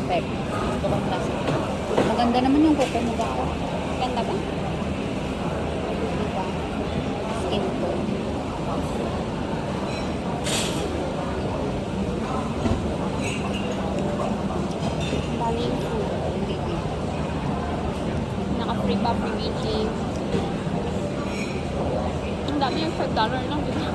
perfect. Gusto kong klase. Maganda naman yung kuko mo ba? Ganda ba? Diba? Skin tone. Daming food. Naka-free pa, free meeting. Ang dami yung $5 lang, di ba?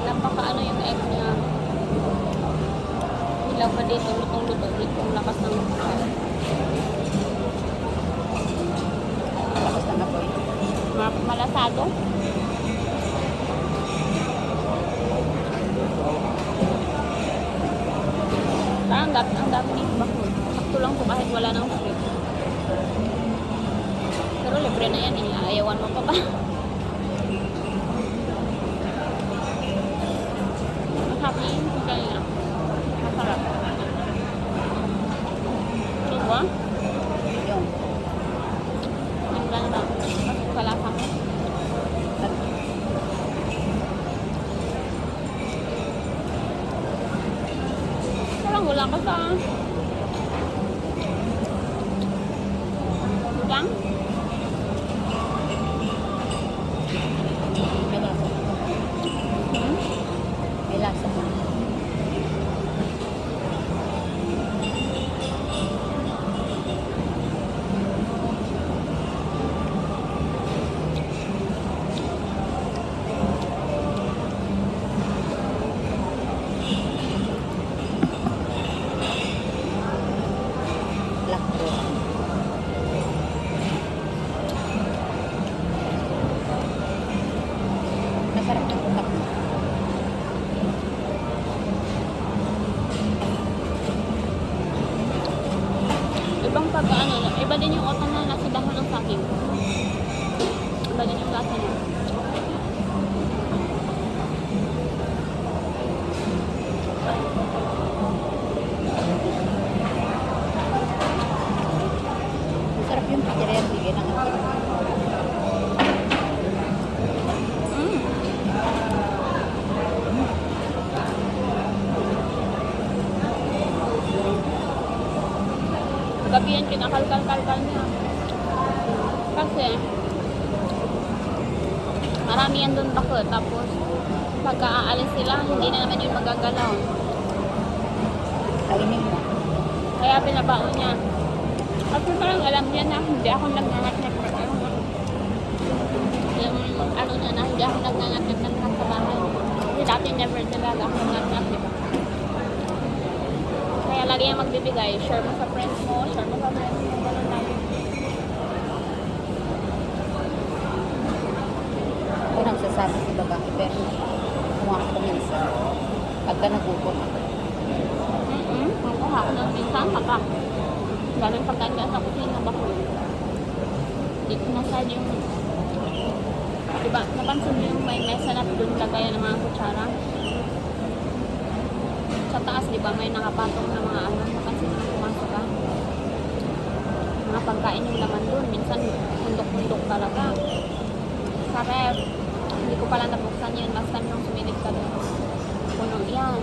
Napaka-ano yung egg niya. Hilaw pa dito, lutong-luto dito. Ang lakas ng Tapos na apoy. malasado. Parang ang dami nito bakul. Sakto lang po kahit wala ng fruit. Pero libre na yan eh. Ayawan mo pa ba? Happy. Kaya masarap. Diba? Yung. Yung ganda. Masuk sa lasa mo. Parang wala ka sa udang. May lasa. Hmm? May lasa. Black pork. Masarap ng utak mo. Ibang pagkaano, iba din yung otan na nasa dahon ng saging. Iba din yung lasa niya. Masarap yung pizzeria. Bigyan ng asin. Mm. Gabi yan, kinakalkal-kalkal niya. Kasi, marami yan doon bakit. Tapos, pagka aalis sila, hindi na naman yung magagalaw. Kainin mo. Kaya pinabaon niya. Kasi parang alam niya na hindi ako nagngangat-ngat na yung ano niya na hindi ako nagngangat-ngat na sa bahay. Kasi dati never talaga ako nagngangat, diba? Kaya lagi yung magbibigay. Share mo sa friends mo, share mo sa friends mo. Ganun lagi. Ako nagsasabi sa babae, pero kumuha ako minsan. Pagka nagutom ako. Nakuha ako ng minsan, pagka daming pagkain ka sa kusina ba ko. Dito na side yung diba, napansin mo yung may mesa na doon lagayan ng mga kutsara. Sa taas, diba, may nakapatong na mga ano, napansin mo pumasok ka. Mga pagkain yung laman doon, minsan mundok-mundok talaga. Sa ref, hindi ko pala nabuksan yun, last time nung sumilip ka doon. Puno yan.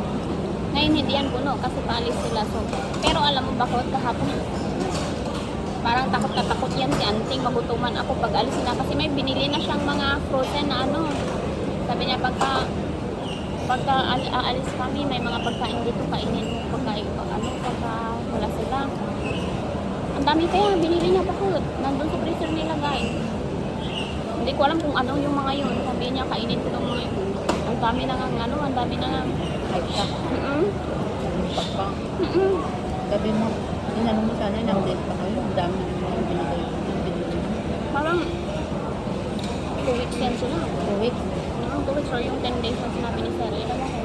Ngayon hindi yan puno kasi paalis sila. So, pero alam mo bakit kahapon? Parang takot na takot yan si Anting. Magutuman ako pag alis na kasi may binili na siyang mga frozen na ano. Sabi niya pagka aalis kami, may mga pagkain dito kainin mo pagka wala sila. Ang dami kaya binili niya bakit? Nandun sa freezer nilagay. Hindi ko alam kung ano yung mga yun. Sabi niya kainin ko ng mga yun. Ang dami na nga ang dami na nga. Ay, ka. Pagka. Gabi mo, inano mo sana ng date pa kayo. Ang dami na yung binigay. Parang 2 weeks yan sila. 2 weeks. 2 weeks or yung 10 days na sinabi ni Sarah. Ilan ako?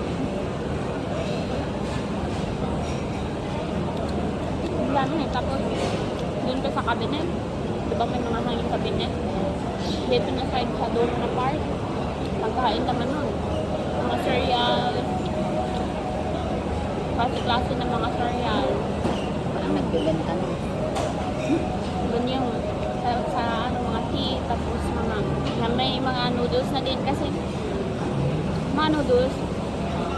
Ang dami eh. Tapos, dun ka sa cabinet. Diba may mga hanging cabinet? Dito na side sa dulo na part. Pagkain naman nun. Mga cereal. Klase-klase ng mga cereal. nagbebenta no. Doon yung sa ano, mga tea, tapos may mga noodles na din kasi mga noodles.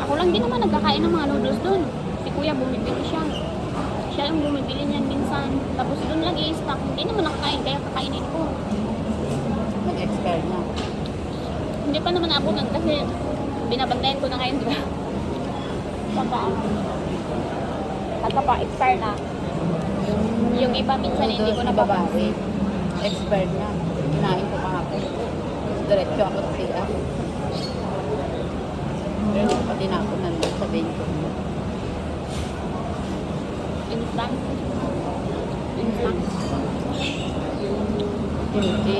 Ako lang din naman nagkakain ng mga noodles doon. Si kuya bumibili siya. Siya yung bumibili niyan minsan. Tapos doon lang i-stock. Hindi naman nakakain, kaya kakainin ko. Nag-expire na. Hindi pa naman abutan kasi binabantayan ko na ngayon, di ba? Pagka-expire na. Yung iba minsan hindi ko nababawi. Expired na. Kinain ko kahapon. Tapos diretso ako sa CR. Pero pati na ako nandun sa bento. Instant. Instant. Hindi.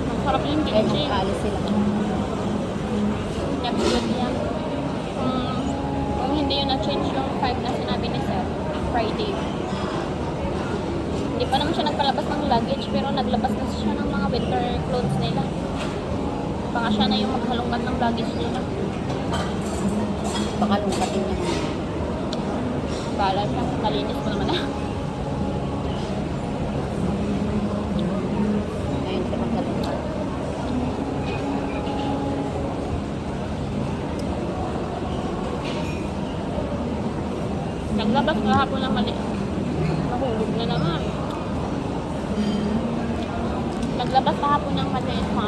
Ang sarap yung Kaya kimchi. magkaalis sila. Nag-good yan. Kung hindi yun na-change yung 5 na sinabi ni Sir, Friday. Hindi pa naman siya nagpalabas ng luggage, pero naglabas na siya ng mga winter clothes nila. Baka siya na yung maghalungkat ng luggage nila. Baka lungkatin niya naman. Bahala siya, kalinis ko naman na. Ngayon siya magkalungkat. Naglabas kahapon ng mali. Nahulog na naman. Naglabas kahapon ng maliit na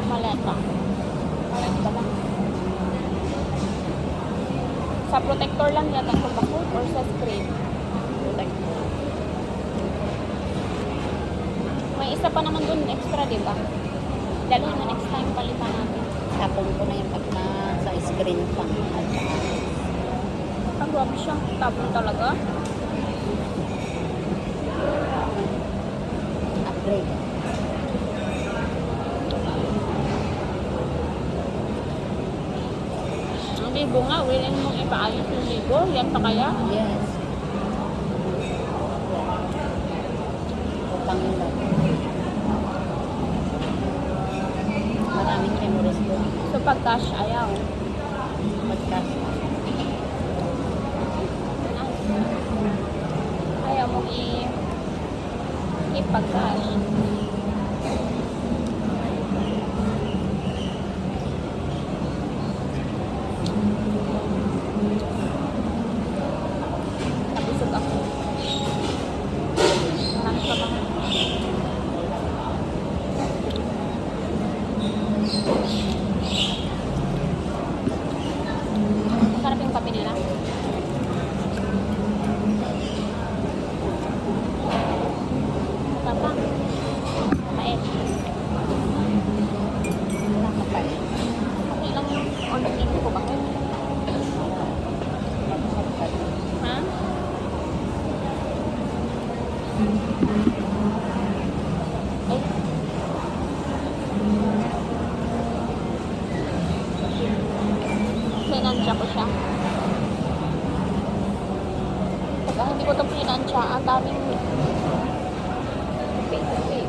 maleta. Maleta ba? Sa protector lang yata kung bakit or sa screen. Protector. May isa pa naman dun extra, di ba? Dalhin na next time palitan natin. Tapon ko na yung pag na sa screen pa. At saka Ang grabe siya. Tapon talaga. upgrade. Ang libo nga, willing mong ipaayos yung libo. Yan pa kaya? Yes. Utang nila. Maraming memories doon. So pag cash, ayaw. Podcast. Ayaw mong ipag-cash. Nabusog ako. Marami pa bang masarap yung kape nila. Masarap. Mait. Wala ka pa eh. Okay lang yung order ko ba? Ha? Ay. Pinansya ko siya. Pagka hindi ko ito pinansya, ang daming pay-to-pay.